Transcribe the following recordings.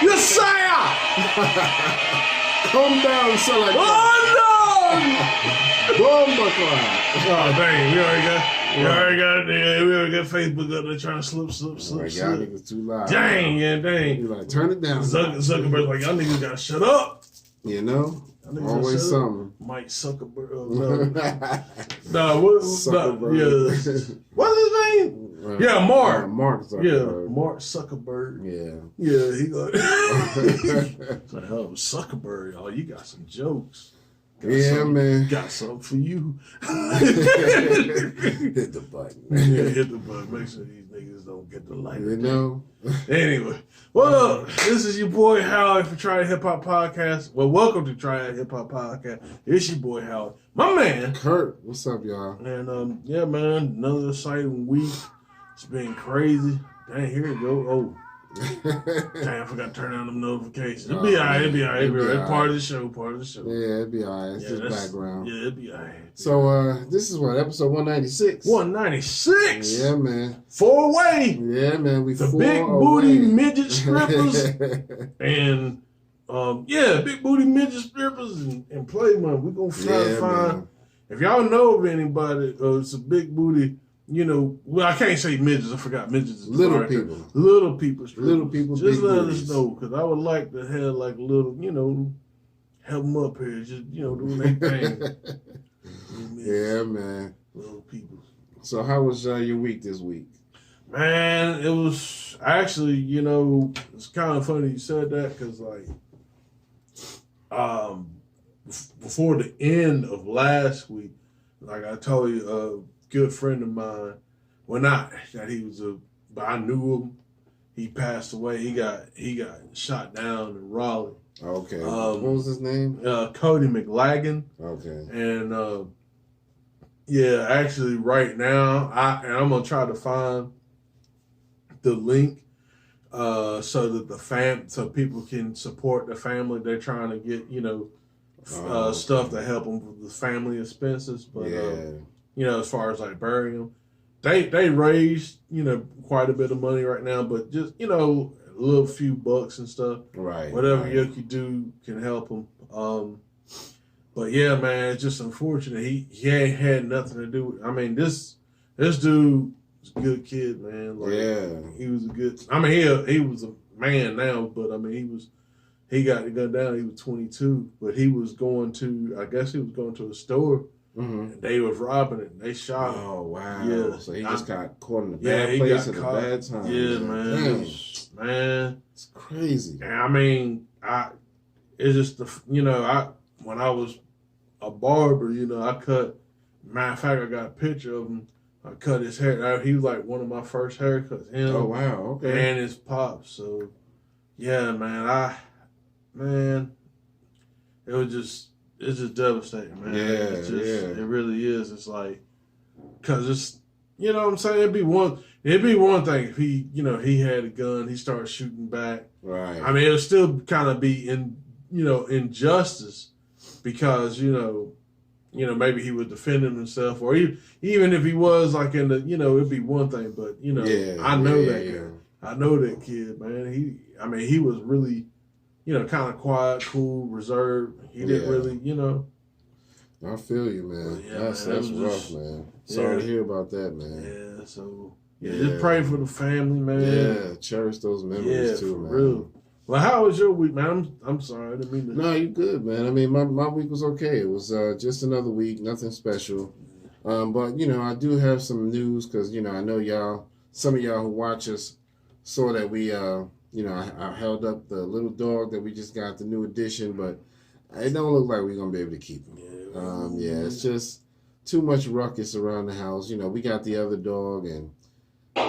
Yes, sir! Calm down, son. Like Oh, Bomba cloud. no! Oh, dang, we already got Facebook up there trying to slip. Y'all niggas too loud. Dang, yeah, dang. You like, turn it down. Zuckerberg's like, y'all niggas gotta shut up. You know? Always something. Mike Zuckerberg. What's his name? Mark. Mark Zuckerberg. Yeah, Mark Zuckerberg. Yeah, he got like, oh, Zuckerberg, oh, you got some jokes. Man. Got something for you. Hit the button. Yeah, hit the button. Make sure these niggas don't get the light. You know? Anyway, well, this is your boy Howard for Try Hip Hop Podcast. Well, welcome to Try Hip Hop Podcast. It's your boy Howard. My man. Kurt, what's up, y'all? And, yeah, man, another exciting week. It's been crazy. Dang, here it go. Oh. Damn, I forgot to turn on them notifications. It'll be alright. It'll be alright. Part of the show. Yeah, it'll be alright. It's just background. Yeah, it'll be alright. So, this is what, episode 196? 196? Yeah, man. 4-way. Yeah, man. We the four big away. booty midget strippers. And, big booty midget strippers and play money. We're going to try to find, man. If y'all know of anybody, it's a big booty. You know, well, I can't say midgets. I forgot midgets. Little people. Little people. Little people. Just let booties. us know, because I would like to have like a little, help them up here. Just, doing their thing. Yeah, man. Little people. So how was your week this week? Man, it was actually, it's kind of funny you said that, because before the end of last week, like I told you, good friend of mine. Well, not that he was but I knew him. He passed away. He got shot down in Raleigh. Okay. What was his name? Cody McLagan. Okay. And actually, right now, I'm gonna try to find the link so that so people can support the family. They're trying to get stuff to help them with the family expenses, but. As far as like burying them, they raised, quite a bit of money right now, but just, a little few bucks and stuff. Right. Whatever you can do can help them. But yeah, man, it's just unfortunate. He ain't had nothing to do with, this dude was a good kid, man. He was a good, he was a man now, but he got to go down. He was 22, but he was going to a store. Mm-hmm. And they was robbing it. And they shot him. Oh wow! Yeah, so he just got caught in a bad place at a bad time. Yeah, man. Man, it's crazy. And it's just when I was a barber, I cut. Matter of fact, I got a picture of him. I cut his hair. He was like one of my first haircuts. Him. Oh wow! Okay. And his pops. So, yeah, man. It was just. It's just devastating, man. It really is. It's like, cause it's, what I'm saying? It'd be one thing if he, he had a gun, he started shooting back. Right. It would still kind of be injustice because, maybe he was defending himself, or even if he was like in the, it'd be one thing, but I know that guy. I know that kid, man. He was really, kind of quiet, cool, reserved. He didn't really, I feel you, man. That's rough, man. Sorry to hear about that, man. Yeah, so just pray for the family, man. Yeah, cherish those memories too, man. Real. Well, how was your week, man? I'm sorry, I didn't mean to. No, you good, man. My week was okay. It was just another week, nothing special. But I do have some news because I know some of y'all who watch us saw that we I held up the little dog that we just got, the new edition, but it don't look like we're going to be able to keep him. It's just too much ruckus around the house. We got the other dog, and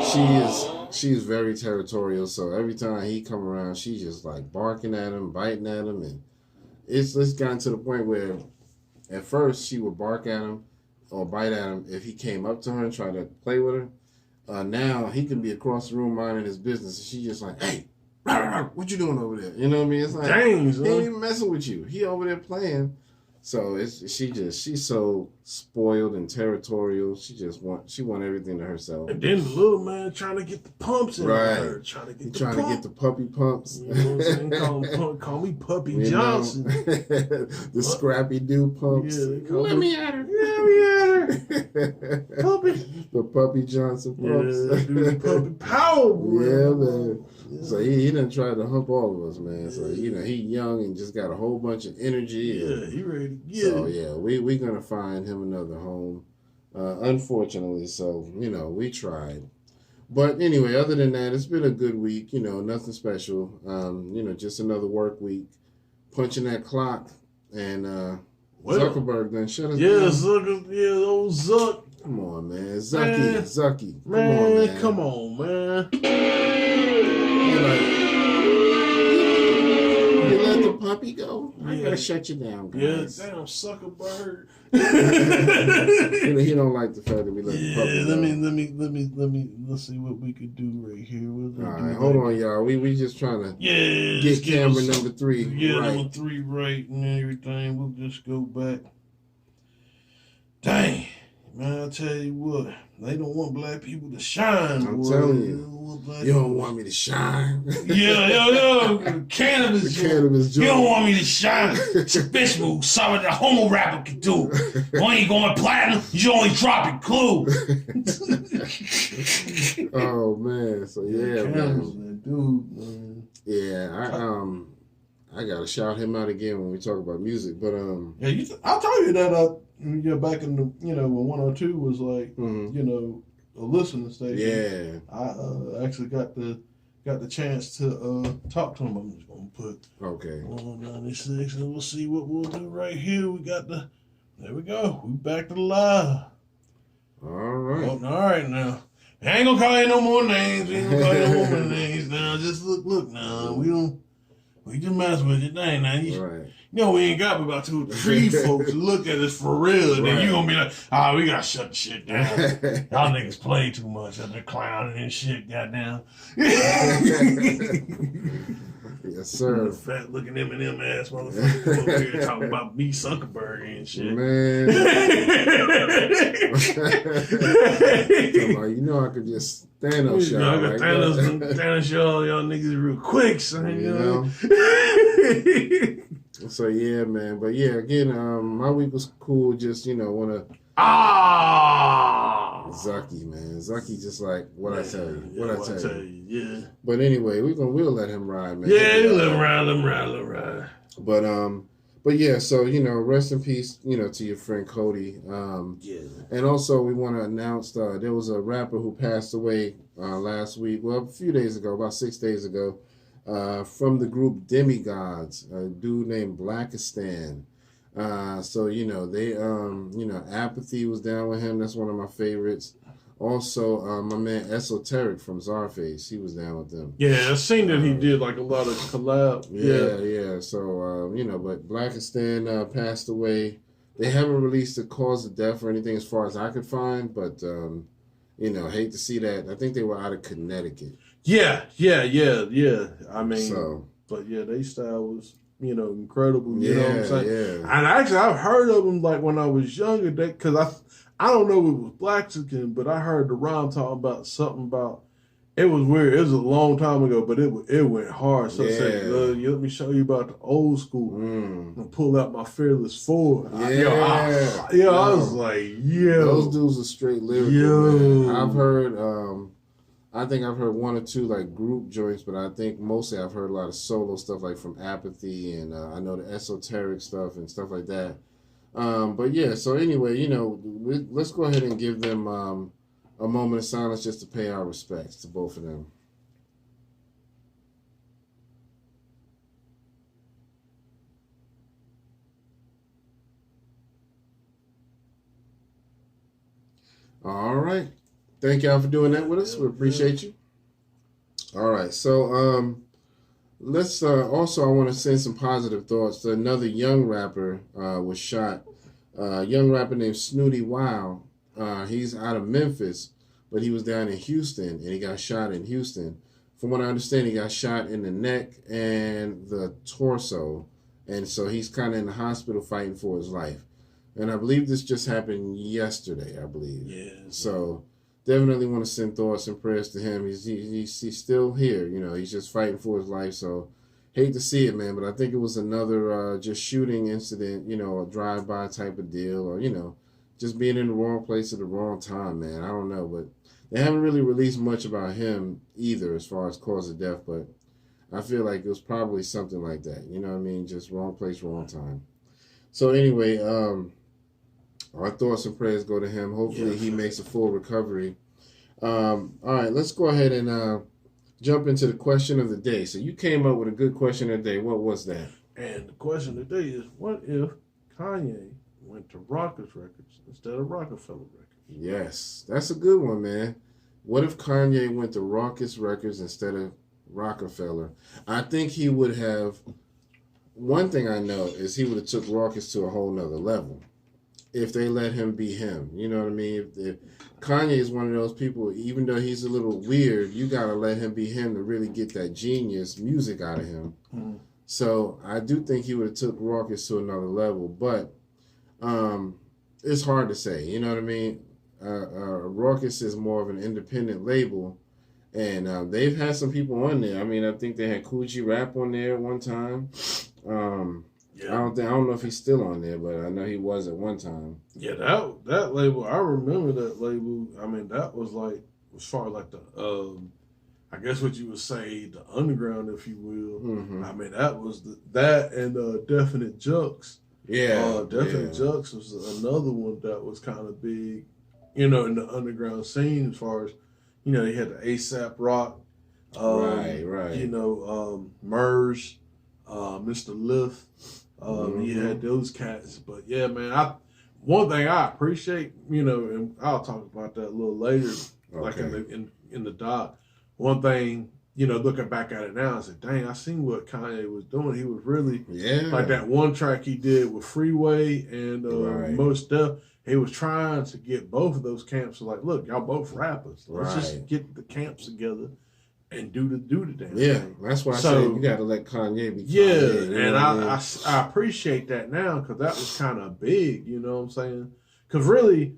she is very territorial, so every time he come around, she's just like barking at him, biting at him, and it's gotten to the point where at first she would bark at him or bite at him if he came up to her and tried to play with her. Now he can be across the room minding his business, and she's just like, hey, what you doing over there? You know what I mean? It's like, dang, he ain't even messing with you. He over there playing, So she's so spoiled and territorial. She want everything to herself. And then the little man trying to get the pumps in her, trying to get the puppy pumps. You know what I'm saying? Call me Puppy Johnson. The Scrappy Doo pumps. Yeah, Let me at her. Puppy. The Puppy Johnson pumps. Yeah, dude, Puppy Power. Boy. Yeah, man. Yeah. So he done tried to hump all of us, man. So he young and just got a whole bunch of energy. Yeah, he ready to get so it. Yeah, we gonna find him another home. Unfortunately, so we tried. But anyway, other than that, it's been a good week. Nothing special. Just another work week. Punching that clock, and Zuckerberg done shut us down. Old Zuck. Come on, man. Zucky. Come on, man. You let the puppy go? I gotta shut you down, guys. Yeah, damn Zuckerberg. He don't like the fact that we let the puppy go. Let's see what we could do right here. All right, hold on, y'all. We just trying to get camera number 3 right. Number 3 right and everything. We'll just go back. Dang. Man, I'll tell you what, they don't want black people to shine. I'm telling you. You don't want me to shine. Cannabis joint. You don't want me to shine. It's a bitch move. Something a homo rapper can do. You ain't going platinum. You only dropping Clue. Oh, man. So, yeah, man. Dude, man. Yeah, I got to shout him out again when we talk about music. But, I told you that, back in the, when 102 was like, a listening station. Yeah. I actually got the chance to talk to him. I'm just gonna put 196 and we'll see what we'll do right here. There we go. We back to the live. All right. All right now. I ain't gonna call you no more names. We ain't gonna call you no more names now. Just look now. We just mess with you. Dang now. Right. We ain't got about 2 or 3 folks to look at us for real. And then you gonna be like, we gotta shut the shit down. Y'all niggas play too much. They're clowning and shit, goddamn. Yes, sir. Fat looking M&M ass motherfucker come over here talking about me Zuckerberg and shit. Man. I could just Thanos y'all. I could Thanos y'all niggas real quick, son. So yeah, man. But yeah, again, my week was cool. Just wanna Zucky, man. Zucky just like what I tell you. What I tell you. Yeah. But anyway, we'll let him ride, man. Yeah, let him ride. But yeah, so rest in peace, to your friend Cody. And also we want to announce there was a rapper who passed away last week. Well, a few days ago, about 6 days ago. From the group Demigods, a dude named Blackistan. So they Apathy was down with him. That's one of my favorites. Also, my man Esoteric from Czarface, he was down with them. Yeah, I've seen that he did like a lot of collab. Yeah. So but Blackistan passed away. They haven't released the cause of death or anything as far as I could find, but hate to see that. I think they were out of Connecticut. Yeah. I mean, but yeah, their style was, incredible. You know what I'm saying? Yeah. And actually, I've heard of them like when I was younger, because I don't know if it was Blackistan, but I heard the rhyme talking about something about. It was weird. It was a long time ago, but it went hard. So I said, let me show you about the old school. And pull out my Fearless 4. I was like, those dudes are straight lyrical, man. I've heard, I think I've heard 1 or 2 like group joints, but I think mostly I've heard a lot of solo stuff like from Apathy and I know the Esoteric stuff and stuff like that. But yeah, so anyway, let's go ahead and give them a moment of silence just to pay our respects to both of them. All right. Thank y'all for doing that with us. We appreciate you. All right. So let's also, I want to send some positive thoughts. Another young rapper was shot. A young rapper named Snooty Wild. He's out of Memphis, but he was down in Houston, and he got shot in Houston. From what I understand, he got shot in the neck and the torso. and so he's kind of in the hospital fighting for his life. And I believe this just happened yesterday, I believe. Yeah. So definitely want to send thoughts and prayers to him. He's still here, you know. He's just fighting for his life. So hate to see it, man. But I think it was another just shooting incident, you know, a drive-by type of deal, or, you know, just being in the wrong place at the wrong time, man. I don't know, but they haven't really released much about him either as far as cause of death, but I feel like it was probably something like that. You know what I mean? Just wrong place, wrong time. So anyway, our thoughts and prayers go to him. Hopefully he makes a full recovery. All right, let's go ahead and jump into the question of the day. So you came up with a good question of the day. What was that? And the question of the day is, what if Kanye went to Rockers Records instead of Rockefeller Records? Yes, that's a good one, man. What if Kanye went to Raucous Records instead of Rockefeller? I think he would have. One thing I know is he would have took Raucous to a whole nother level if they let him be him. You know what I mean? If Kanye is one of those people, even though he's a little weird, you got to let him be him to really get that genius music out of him. Mm-hmm. So I do think he would have took Raucous to another level, but it's hard to say. You know what I mean? Raucous is more of an independent label, and they've had some people on there. I mean, I think they had Coogee Rap on there at one time. I don't know if he's still on there, but I know he was at one time. Yeah, that label, I remember that label. I mean, that was like, as far as like the, I guess what you would say, the underground, if you will. Mm-hmm. I mean, that was that and Definite Jux. Yeah, Definite Jux was another one that was kind of big, you know, in the underground scene. As far as, you know, he had the ASAP Rock, right. You know, Merge, Mr. Lift. He had those cats, but yeah, man. One thing I appreciate, you know, and I'll talk about that a little later, like in the doc. One thing, you know, looking back at it now, I said, dang, I seen what Kanye was doing. He was really like that one track he did with Freeway and Most Def. He was trying to get both of those camps to like, look, y'all both rappers. Let's just get the camps together and do the damn thing. That's why I say you got to let Kanye be Kanye. Yeah, and I appreciate that now because that was kind of big, you know what I'm saying? Because really,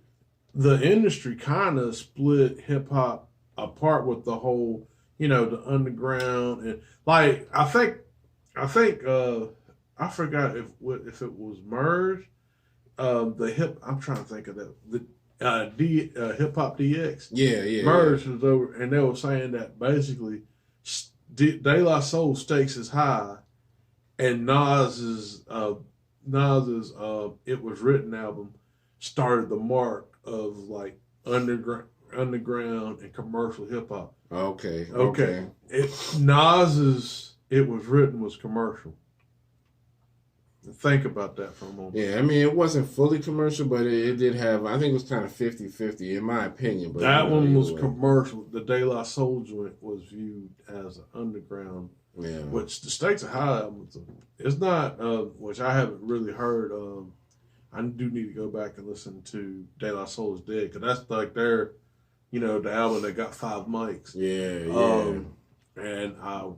the industry kind of split hip-hop apart with the whole, you know, the underground. And like, I think I forgot if it was Merge, I'm trying to think of that, Hip Hop DX. Yeah. Merge was over, and they were saying that basically De La Soul stakes is high, and Nas's It Was Written album started the mark of like underground and commercial hip hop. Okay. Nas's It Was Written was commercial. Think about that for a moment. Yeah, I mean, it wasn't fully commercial, but it did have, I think it was kind of 50-50 in my opinion. But that one was commercial. The De La Soul joint was viewed as an underground, which the Stakes Are High, it's not, which I haven't really heard. I do need to go back and listen to De La Soul's Dead, because that's like their, you know, the album that got 5 mics. Yeah. And I'm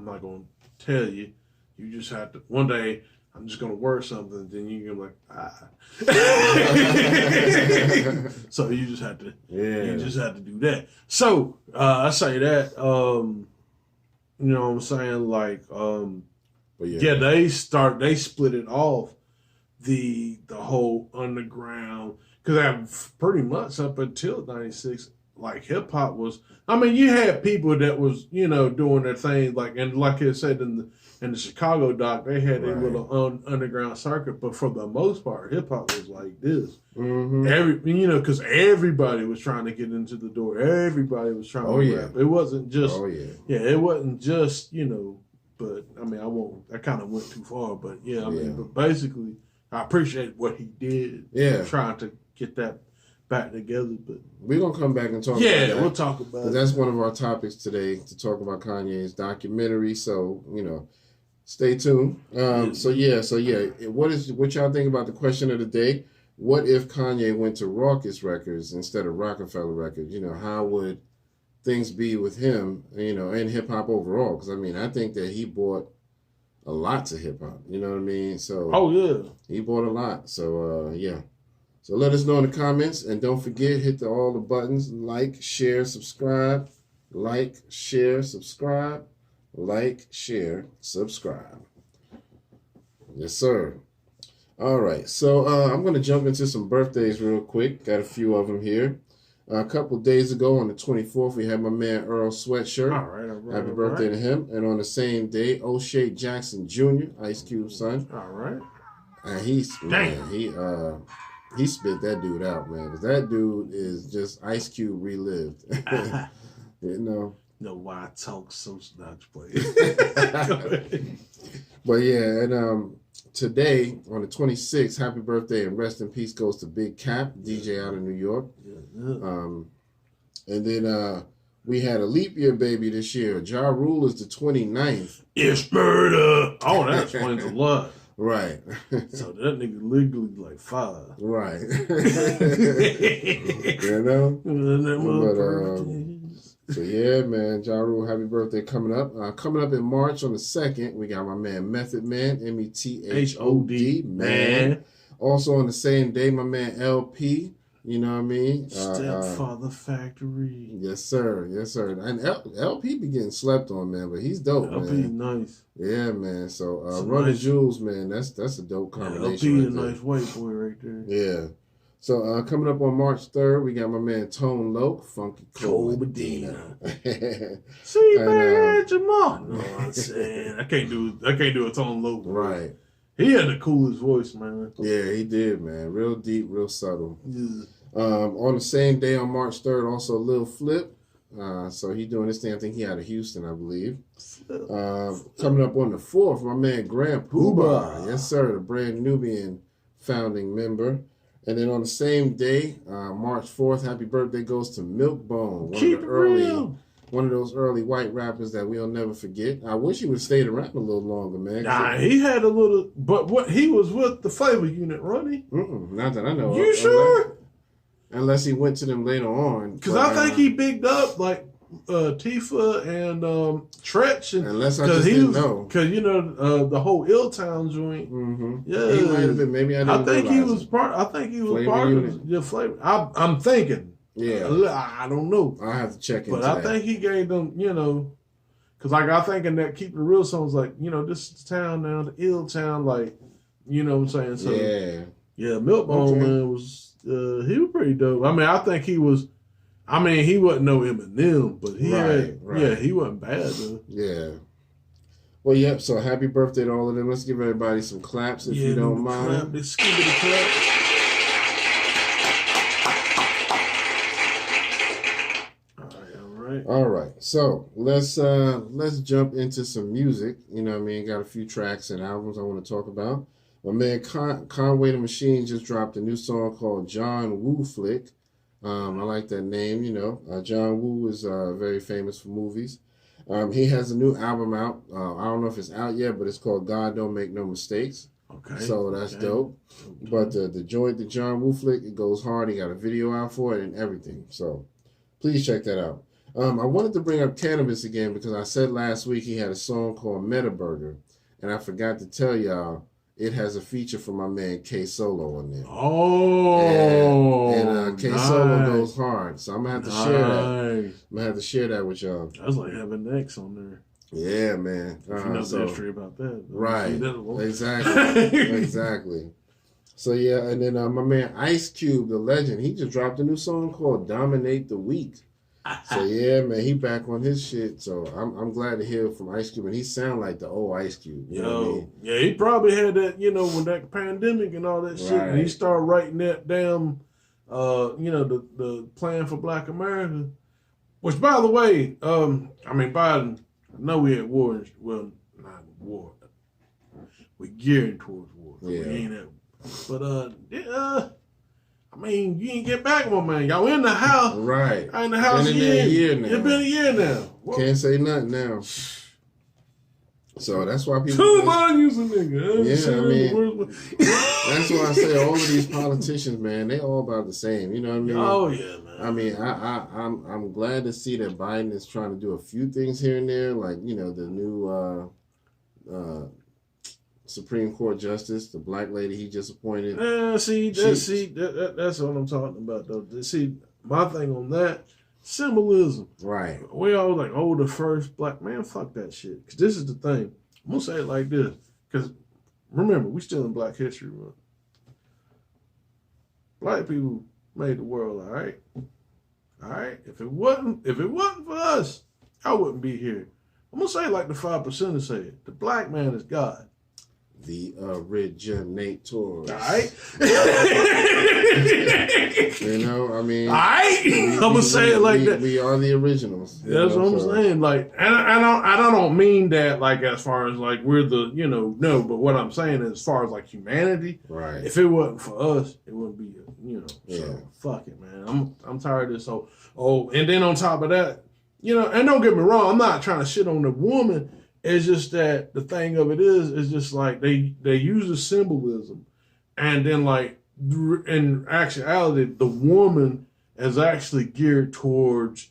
not going to tell you. You just have to, one day, I'm just going to word something, then you can be like, So you just have to, do that. So, I say that, you know what I'm saying? Like, they split it off, the whole underground, because I pretty much up until 96, like hip hop was, I mean, you had people that was, you know, doing their thing, like, and like I said in the Chicago doc, they had a little underground circuit, but for the most part, hip hop was like this. Mm-hmm. You know, because everybody was trying to get into the door. Everybody was trying to rap. It wasn't just, it wasn't just, you know. But I mean, I kind of went too far. But I mean, but basically, I appreciate what he did. Trying to get that back together. But we're gonna come back and talk about that. We'll talk about it. That's one of our topics today, to talk about Kanye's documentary. So, you know, stay tuned. So what y'all think about the question of the day? What if Kanye went to Raucous Records instead of Rockefeller Records? You know, how would things be with him, you know, and hip hop overall? Because I mean, I think that he brought a lot to hip hop. You know what I mean? So he brought a lot. So yeah. So let us know in the comments, and don't forget, hit all the buttons: like, share, subscribe, like, share, subscribe, like, share, subscribe. Yes, sir. All right, so I'm going to jump into some birthdays real quick. Got a few of them here. A couple of days ago, on the 24th, we had my man Earl Sweatshirt. All right. Happy birthday to him. And on the same day, O'Shea Jackson Jr., Ice Cube's son. All right. And he spit that dude out, man. Because that dude is just Ice Cube relived. You know. No, why I talk so much, play. But yeah, and today, on the 26th, happy birthday and rest in peace goes to Big Cap, DJ out of New York. And then we had a leap year baby this year. Ja Rule is the 29th. It's murder. Oh, that explains a lot. Right. So that nigga legally like 5. Right. You know? So yeah, man, Ja Rule, happy birthday coming up. Coming up in March on the 2nd, we got my man Method Man, METHOD, man. Also on the same day, my man LP, you know what I mean? Stepfather Factory. Yes, sir. Yes, sir. And LP be getting slept on, man, but he's dope, LP man. nice. Yeah, man. So Run the Jewels, man, that's a dope combination. LP a nice white boy right there. Yeah. So coming up on March 3rd, we got my man Tone Loc, Funky Cole Medina. See, man, Jamal. No, I'm saying I can't do a Tone Loc. Right. He had the coolest voice, man. Yeah, he did, man. Real deep, real subtle. Yeah. On the same day, on March 3rd, also Lil Flip. So he doing this thing. I think he out of Houston, I believe. Coming up on the 4th, my man Grand Poobah. Yes, sir. The brand Nubian founding member. And then on the same day, March 4th, happy birthday goes to Milkbone, one of those early white rappers that we'll never forget. I wish he would have stayed around a little longer, man. Nah, he had a little, but what he was with the Flavor Unit, running. Not that I know. You sure? Unless he went to them later on. Because I think he bigged up like Tifa and Tretch, unless I just didn't know. Because you know the whole Illtown joint. Yeah, he might have been. Maybe I didn't. I think he was part of the Flavor. I'm thinking. Yeah, I don't know. I have to check into but that. I think he gave them, you know, because like I think in that Keep It Real songs, like, you know, this is the town now, the ill town, like, you know what I'm saying? So yeah, Milkbone man was he was pretty dope. I mean, I think he was. I mean, he wasn't no Eminem, but he he wasn't bad though. Yeah. Well, yep. So happy birthday to all of them. Let's give everybody some claps if you don't mind. This clap. All right, so let's jump into some music. You know what I mean? Got a few tracks and albums I want to talk about. My man Conway the Machine just dropped a new song called John Woo Flick. I like that name, you know. John Woo is very famous for movies. He has a new album out. I don't know if it's out yet, but it's called God Don't Make No Mistakes. Okay. So that's dope. Okay. But the joint, the John Woo Flick, it goes hard. He got a video out for it and everything. So please check that out. I wanted to bring up Cannabis again because I said last week he had a song called Meta Burger, and I forgot to tell y'all it has a feature from my man K Solo on there. Oh, and K Solo goes hard, so I'm gonna have to share that. I'm gonna have to share that with y'all. That's like having X on there. Yeah, man. If you know the history about that, right? Exactly, exactly. So yeah, and then my man Ice Cube, the legend, he just dropped a new song called "Dominate the Week." So yeah, man, he back on his shit. So I'm glad to hear from Ice Cube, and he sound like the old Ice Cube. You know what I mean? Yeah, he probably had that, you know, when that pandemic and all that shit, and he started writing that damn, you know, the plan for Black America. Which, by the way, I mean, Biden, I know we at war. Well, not war. We're gearing towards war. Yeah. We ain't at. But I mean, you ain't get back, my man. Y'all in the house. Right. I in the house been in a year now. It's been a year now. What? Can't say nothing now. So that's why people... Too much using nigga. Yeah, I mean... that's why I say all of these politicians, man, they all about the same. You know what I mean? Oh, yeah, man. I mean, I'm glad to see that Biden is trying to do a few things here and there. Like, you know, the new... Supreme Court justice, the black lady he just appointed. That's what I'm talking about, though. See, my thing on that, symbolism. Right. We all like, oh, the first black man, fuck that shit. Because this is the thing. I'm going to say it like this. Because remember, we still in Black History Month. Black people made the world, all right? All right? If it wasn't for us, I wouldn't be here. I'm going to say it like the 5%ers say it. The black man is God. The originators. All right? You know, I mean. All right? I'm going to say it like that. We are the originals. That's what I'm saying. Like, and I don't mean that like as far as like we're the, no, but what I'm saying is as far as like humanity, right? If it wasn't for us, it wouldn't be, yeah. So fuck it, man. I'm tired of this. So, and then on top of that, and don't get me wrong, I'm not trying to shit on the woman. It's just that the thing of it is just like they use the symbolism, and then like in actuality, the woman is actually geared towards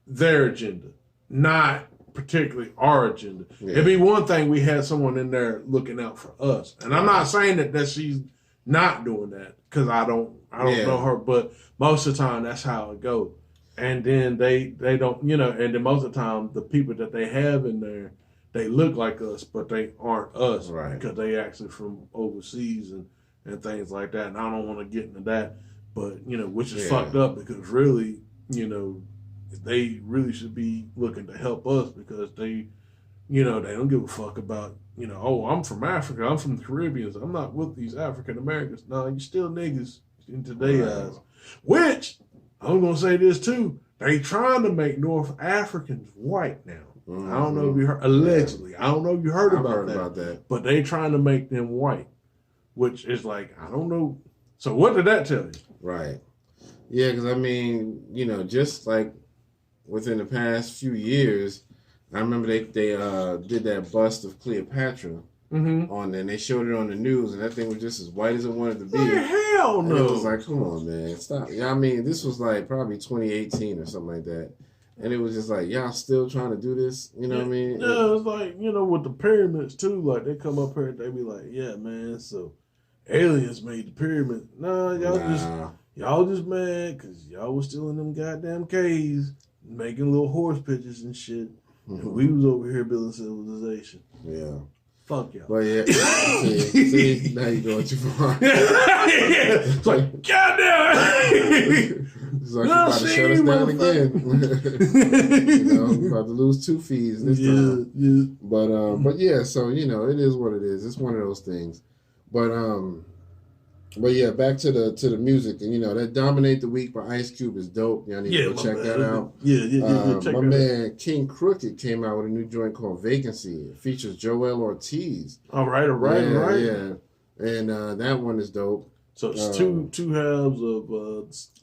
their agenda, not particularly our agenda. Yeah. It'd be one thing we had someone in there looking out for us, and I'm not saying that she's not doing that because I don't know her, but most of the time that's how it goes. And then they don't, and then most of the time the people that they have in there, they look like us, but they aren't us, right? Because they actually from overseas and things like that. And I don't want to get into that, but which is fucked up because really, they really should be looking to help us because they don't give a fuck about, oh, I'm from Africa, I'm from the Caribbean, I'm not with these African Americans. No, you still niggas in today's eyes. Which I'm gonna say this too. They trying to make North Africans white now. Mm-hmm. I don't know if you heard, allegedly. Yeah. I don't know if you heard about that. But they trying to make them white, which is like, I don't know. So what did that tell you? Right. Yeah, because I mean, just like within the past few years, I remember they did that bust of Cleopatra on there, and they showed it on the news, and that thing was just as white as it wanted to be. Hell no! And it was like, come on, man, stop. Yeah, I mean, this was like probably 2018 or something like that. And it was just like, y'all still trying to do this? You know what I mean? Yeah, it's like, with the pyramids too, like they come up here and they be like, yeah, man, so aliens made the pyramid. Y'all just mad because y'all was still in them goddamn caves making little horse pictures and shit. And we was over here building civilization. Yeah. Fuck y'all. But yeah, see, now you're going too far. It's like, goddamn. It's like you're about to shut us down again. We're about to lose 2 fees this time. Yeah. But yeah, so it is what it is. It's one of those things. But yeah, back to the music, and that "Dominate the Week" by Ice Cube is dope. Y'all need to go check that out. Yeah. My man King Crooked came out with a new joint called "Vacancy." It features Joel Ortiz. All right. Yeah. And that one is dope. So it's two halves of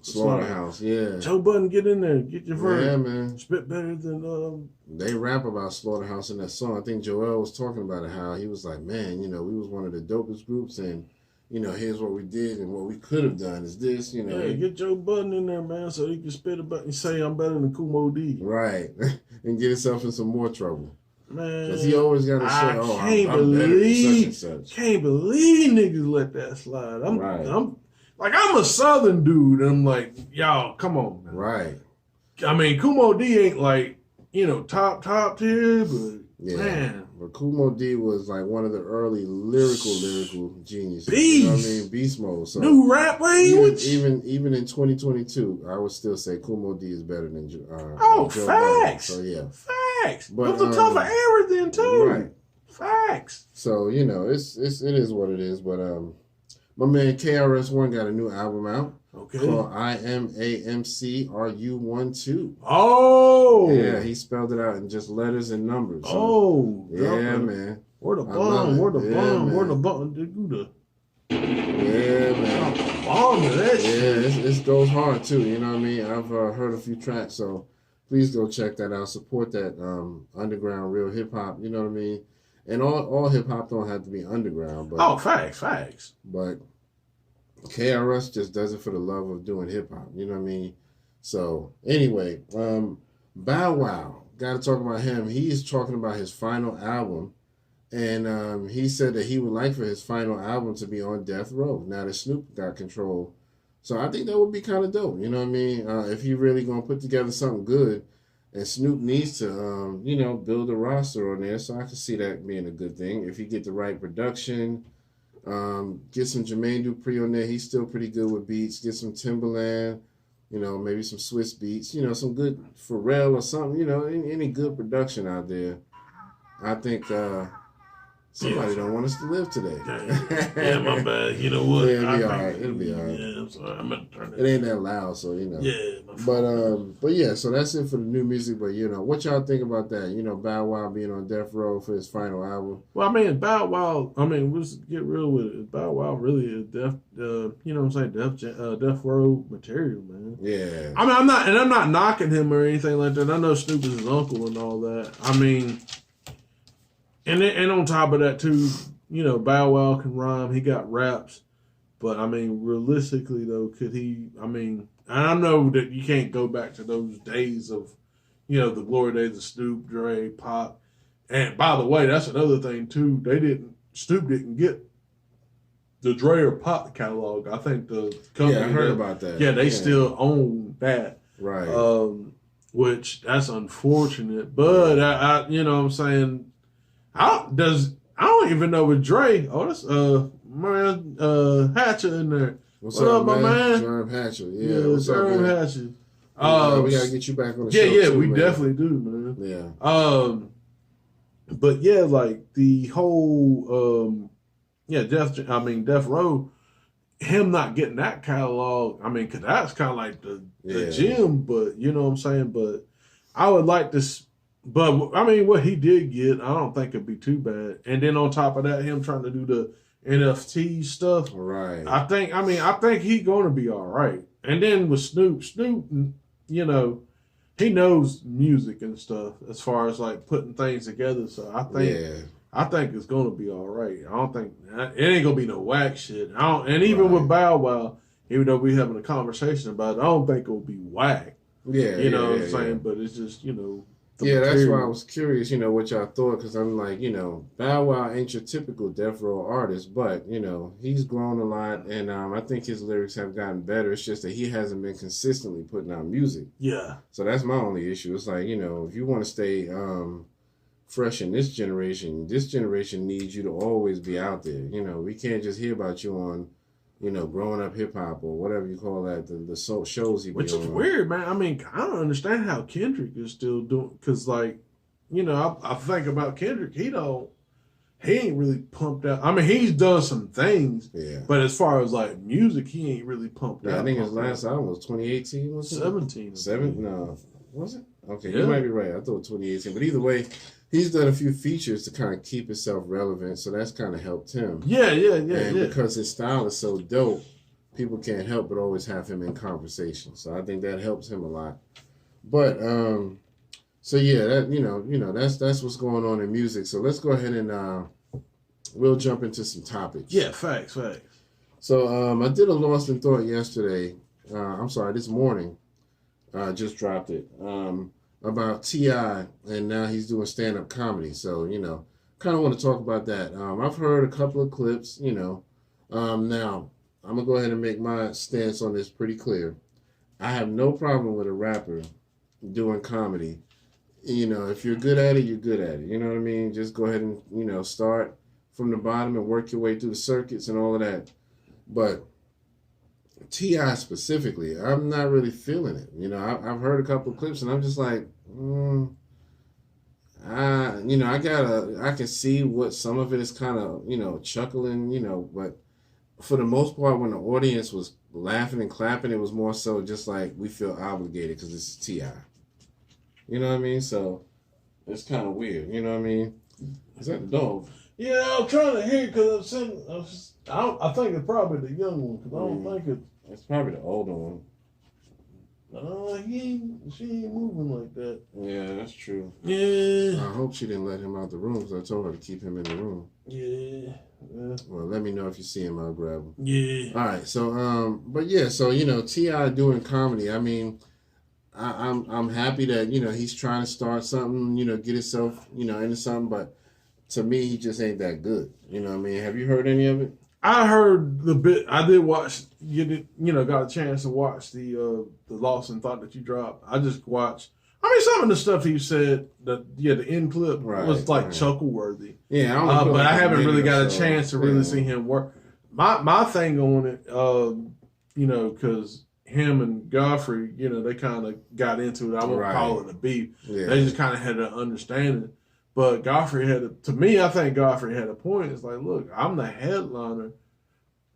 Slaughterhouse. Yeah. Joe Budden, get in there, get your verse. Yeah, man. Spit better than They rap about Slaughterhouse in that song. I think Joel was talking about it, how he was like, man, we was one of the dopest groups, and here's what we did, and what we could have done is this, Yeah, get Joe Budden in there, man, so he can spit about and say I'm better than Kumo D. Right. And get himself in some more trouble. Man. Because he always got to say, I'm better than such and such. Can't believe niggas let that slide. I'm a Southern dude, and I'm like, y'all, come on, man. Right. I mean, Kumo D ain't like, top tier, but man. But Kumo D was like one of the early lyrical geniuses. Beast. Beast mode. So new rap language. Even in 2022, I would still say Kumo D is better than Joe facts. Budden. So yeah, facts. But it was a tougher era then too. Right. Facts. So it is what it is. But my man KRS-One got a new album out. Okay. Called IMAMCRU12. Oh. Yeah, he spelled it out in just letters and numbers. So, yeah, man. Where the bomb? Where the bomb? Yeah, man. Bomb to that shit. Yeah, it goes hard too. You know what I mean? I've heard a few tracks, so please go check that out. Support that underground real hip hop. You know what I mean? And all hip hop don't have to be underground, but facts. But KRS just does it for the love of doing hip hop. You know what I mean? So anyway, Bow Wow, got to talk about him. He is talking about his final album, And he said that he would like for his final album to be on Death Row. Now that Snoop got control. So I think that would be kind of dope. You know what I mean? If he really going to put together something good, and Snoop needs to, build a roster on there. So I can see that being a good thing. If you get the right production, get some Jermaine Dupri on there. He's still pretty good with beats. Get some Timbaland, maybe some Swiss beats. Some good Pharrell or something. Any good production out there. I think somebody don't want us to live today. Yeah, my bad. You know what? Yeah, it'll be all right. It'll be all right. Yeah, I'm sorry. I'm going to turn it. It ain't that loud, so Yeah. But yeah, so that's it for the new music. But what y'all think about that? Bow Wow being on Death Row for his final album. Well, I mean, Bow Wow. I mean, let's get real with it. Bow Wow really is death row material, man. Yeah. I mean, I'm not knocking him or anything like that. I know Snoop is his uncle and all that. I mean, and on top of that too, Bow Wow can rhyme. He got raps. But, I mean, realistically, though, could he, I mean, I know that you can't go back to those days of, the glory days of Snoop, Dre, Pop. And, by the way, that's another thing, too. Snoop didn't get the Dre or Pop catalog. I think the company. Yeah, I heard about that. Yeah, they still own that. Right. Which, that's unfortunate. But, I you know what I'm saying, I don't even know with Dre. Oh, that's, man, Hatcher in there. What's up, my man? Jerm Hatcher. Yeah, what's up, man? Hatcher. We gotta get you back on the show. Yeah, too, we man. definitely do, man. Yeah. But yeah, like the whole, Death Row, him not getting that catalog. I mean, cause that's kind of like the gym, but you know what I'm saying. But I would like to. But I mean, what he did get, I don't think it'd be too bad. And then on top of that, him trying to do the NFT stuff. Right. I think he's going to be all right. And then with Snoop, he knows music and stuff as far as like putting things together. So I think it's going to be all right. I don't think it ain't going to be no whack shit. And even with Bow Wow, even though we having a conversation about it, I don't think it'll be whack. Yeah. You know what I'm saying? But it's just, that's why I was curious, what y'all thought, because I'm like, Bow Wow ain't your typical Death Row artist, but, he's grown a lot, and I think his lyrics have gotten better. It's just that he hasn't been consistently putting out music. Yeah. So that's my only issue. It's like, if you want to stay fresh in this generation needs you to always be out there. We can't just hear about you on, growing up hip hop or whatever you call that, the shows he be on. Which is weird, man. I mean, I don't understand how Kendrick is still doing, because, like, I think about Kendrick, he ain't really pumped out. I mean, he's done some things, but as far as, like, music, he ain't really pumped out. I think his last album was 2018, was it? 17. No, was it? Okay, you might be right. I thought 2018. But either way, he's done a few features to kind of keep himself relevant, so that's kind of helped him. Yeah. And because his style is so dope, people can't help but always have him in conversation. So I think that helps him a lot. But so yeah, that that's what's going on in music. So let's go ahead and we'll jump into some topics. Yeah, facts. So I did a Lost in Thought yesterday. This morning. Just dropped it. About T.I. and now he's doing stand-up comedy. So, kind of want to talk about that. I've heard a couple of clips, Now, I'm going to go ahead and make my stance on this pretty clear. I have no problem with a rapper doing comedy. If you're good at it, you're good at it. You know what I mean? Just go ahead and, start from the bottom and work your way through the circuits and all of that. But T.I. specifically, I'm not really feeling it. I've heard a couple of clips and I'm just like, I can see what some of it is kind of, chuckling, but for the most part, when the audience was laughing and clapping, it was more so just like we feel obligated because it's T.I. You know what I mean? So it's kind of weird. You know what I mean? Is that the dog? Yeah, I'm trying to hear because I think it's probably the young one because I don't think it's probably the older one. She ain't moving like that. Yeah, that's true. Yeah. I hope she didn't let him out the room because I told her to keep him in the room. Yeah. Well, let me know if you see him. I'll grab him. Yeah. All right. So, but yeah. So T.I. doing comedy. I mean, I'm happy that he's trying to start something. Get himself into something. But to me, he just ain't that good. You know what I mean? Have you heard any of it? I heard the bit. I did watch. Got a chance to watch the Lost and Thought That You Dropped. I just watched. I mean, some of the stuff he said, the end clip was like chuckle worthy. Yeah, but I haven't really got a chance to really see him work. My thing on it, because him and Godfrey, they kind of got into it. I won't call it a beef. Yeah. They just kind of had an understanding. But Godfrey I think Godfrey had a point. It's like, look, I'm the headliner.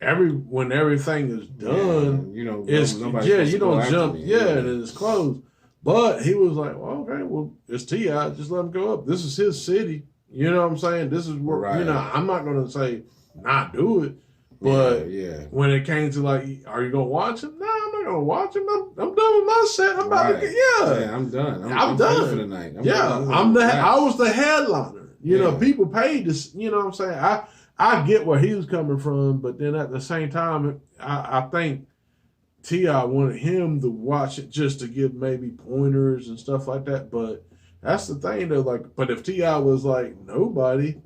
When everything is done, you don't jump. And it's closed. But he was like, well, okay, well, it's T.I. Just let him go up. This is his city. You know what I'm saying? This is where, I'm not going to say not do it. But when it came to like, are you going to watch him? No, I'm not going to watch him. I'm done with my set. I'm about to get, I'm done. I'm done for the night. I was the headliner. People paid this, you know what I'm saying? I get where he was coming from, but then at the same time, I think T.I. wanted him to watch it just to give maybe pointers and stuff like that. But that's the thing, though. Like, but if T.I. was like nobody,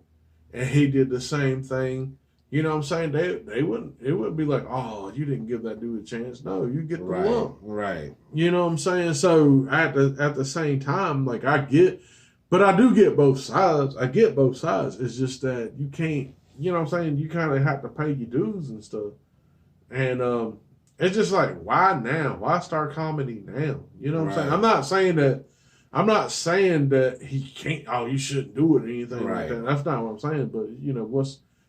and he did the same thing, you know what I'm saying? They wouldn't. It wouldn't be like, oh, you didn't give that dude a chance. No, you get the lump. Right. You know what I'm saying? So at the same time, like I do get both sides. I get both sides. It's just that you can't. You know what I'm saying? You kind of have to pay your dues and stuff. And it's just like, why now? Why start comedy now? You know what I'm saying? I'm not saying that he can't, you shouldn't do it or anything like that. That's not what I'm saying. But,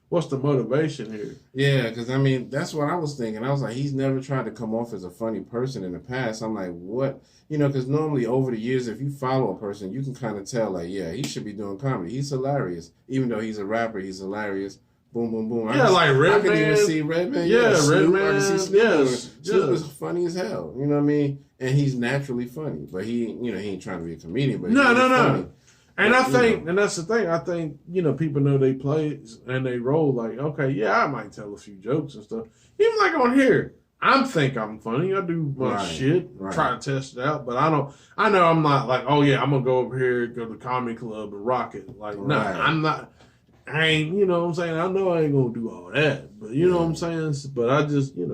what's the motivation here? Yeah, because, I mean, that's what I was thinking. I was like, he's never tried to come off as a funny person in the past. I'm like, what? Because normally over the years, if you follow a person, you can kind of tell, like, yeah, he should be doing comedy. He's hilarious. Even though he's a rapper, he's hilarious. Boom, boom, boom. Like Redman. I can even see Redman. Yeah, Snoop. Redman. I can see Snoop. Snoop is funny as hell. You know what I mean? And he's naturally funny. But he ain't trying to be a comedian. But no. Funny. And I think, and that's the thing, I think, people know they play and they roll like, okay, yeah, I might tell a few jokes and stuff. Even like on here, I think I'm funny. I do my shit, try to test it out, but I know I'm not like, oh yeah, I'm going to go over here, go to the comedy club and rock it. Like, no, I'm not, I ain't, you know what I'm saying? I know I ain't going to do all that, but you know what I'm saying? But I just, it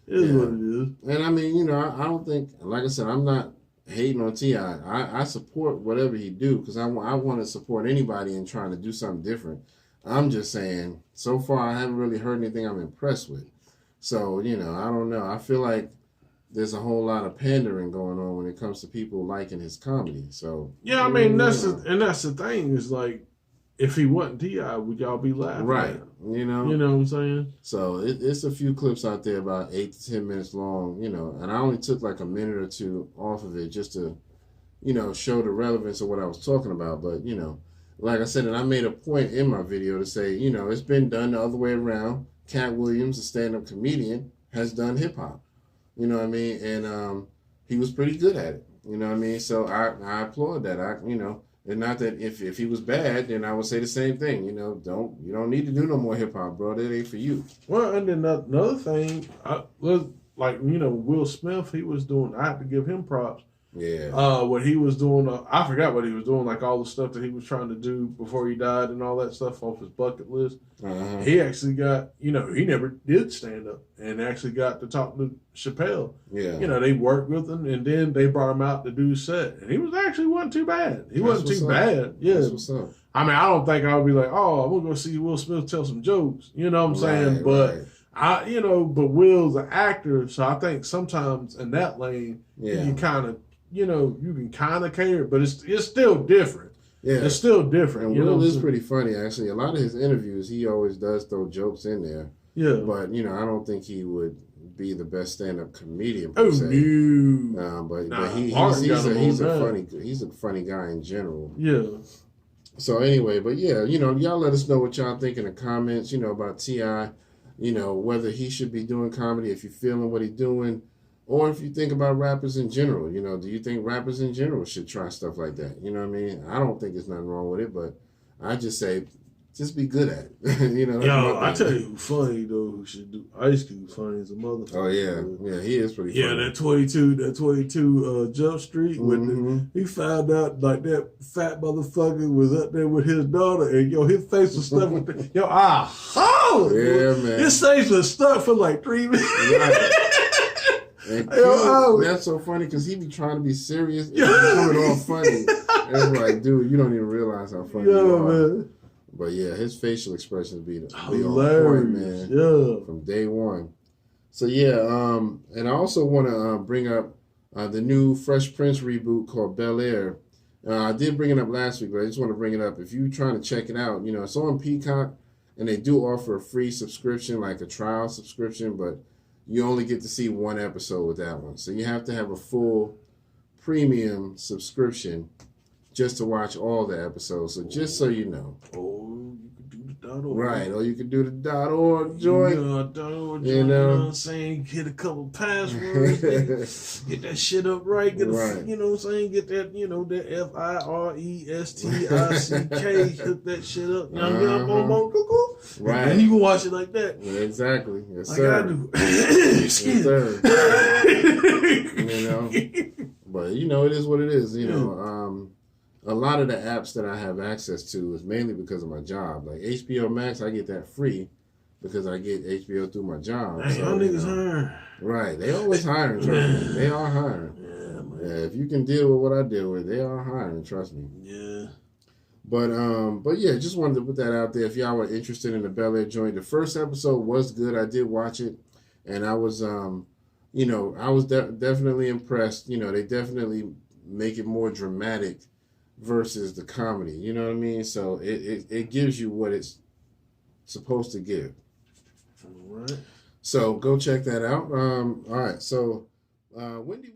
is what it is. And I mean, I don't think, like I said, I'm not hating on T.I. I support whatever he do because I want to support anybody in trying to do something different. I'm just saying, so far I haven't really heard anything I'm impressed with. So, I don't know. I feel like there's a whole lot of pandering going on when it comes to people liking his comedy. So yeah, I mean that's the thing is like, if he wasn't T.I., would y'all be laughing? Right. You know what I'm saying? So it's a few clips out there about 8 to 10 minutes long, and I only took like a minute or two off of it just to, show the relevance of what I was talking about. But, like I said, and I made a point in my video to say, it's been done the other way around. Cat Williams, a stand-up comedian, has done hip-hop. You know what I mean? And he was pretty good at it. You know what I mean? So I applaud that. And not that if he was bad, then I would say the same thing. You don't need to do no more hip hop, bro. That ain't for you. Well, and then another thing, Will Smith, he was doing. I have to give him props. Yeah. What he was doing, I forgot what he was doing. Like all the stuff that he was trying to do before he died and all that stuff off his bucket list. Uh-huh. He actually got, he never did stand up and actually got to talk to Chappelle. Yeah. They worked with him and then they brought him out to do a set. And he wasn't too bad. He wasn't too bad. Yeah. That's what's up. I mean, I don't think I would be like, oh, I'm going to go see Will Smith tell some jokes. You know what I'm saying? But but Will's an actor. So I think sometimes in that lane, you can kind of, you can kind of cater, but it's still different. Yeah. It's still different. And Will is pretty funny, actually. A lot of his interviews, he always does throw jokes in there. Yeah. But, I don't think he would be the best stand-up comedian, per se. No. But he's a funny guy in general. Yeah. So anyway, but yeah, y'all let us know what y'all think in the comments, about T.I., whether he should be doing comedy, if you're feeling what he's doing, or if you think about rappers in general. Do you think rappers in general should try stuff like that? You know what I mean? I don't think there's nothing wrong with it, but I just say just be good at it. You know. Yo, I tell you, who funny though. Who should do Ice Cube? Funny as a motherfucker. Oh yeah, he is pretty. Yeah, funny. that 22 Jump Street. When he found out like that fat motherfucker was up there with his daughter, and yo, his face was stuck with the, yo, yeah, man. His face was stuck for like 3 minutes. Right. And that's so funny because he be trying to be serious and coming off funny. And it's like, dude, you don't even realize how funny you are. Man. But yeah, his facial expressions be on point, man. Yeah. From day one. So yeah, and I also want to bring up the new Fresh Prince reboot called Bel Air. I did bring it up last week, but I just want to bring it up. If you're trying to check it out, you know, it's on Peacock, and they do offer a free subscription, like a trial subscription, but you only get to see one episode with that one. So you have to have a full premium subscription just to watch all the episodes. So just so you know. Oh, you could do the .org. Right. Or you could do the .org joint. .org joint, you know what I'm saying? Hit a couple passwords. Get that shit up right. Get a, you know what I'm saying? Get that, you know, that FIRESTICK. Hook that shit up. You know, right. And you can watch it like that. Yeah, exactly. Yes, like sir. I do. Yes, sir. You know. But, you know, it is what it is. You know, a lot of the apps that I have access to is mainly because of my job. Like HBO Max, I get that free because I get HBO through my job. Hey, y'all niggas hiring. Right. They always hiring, trust me. They are hiring. Yeah, man. Yeah, if you can deal with what I deal with, they are hiring, trust me. Yeah. But yeah, just wanted to put that out there. If y'all were interested in the Bel Air joint, the first episode was good. I did watch it, and I was, you know, I was definitely impressed. You know, they definitely make it more dramatic versus the comedy. You know what I mean? So it gives you what it's supposed to give. All right. So go check that out. All right. So when do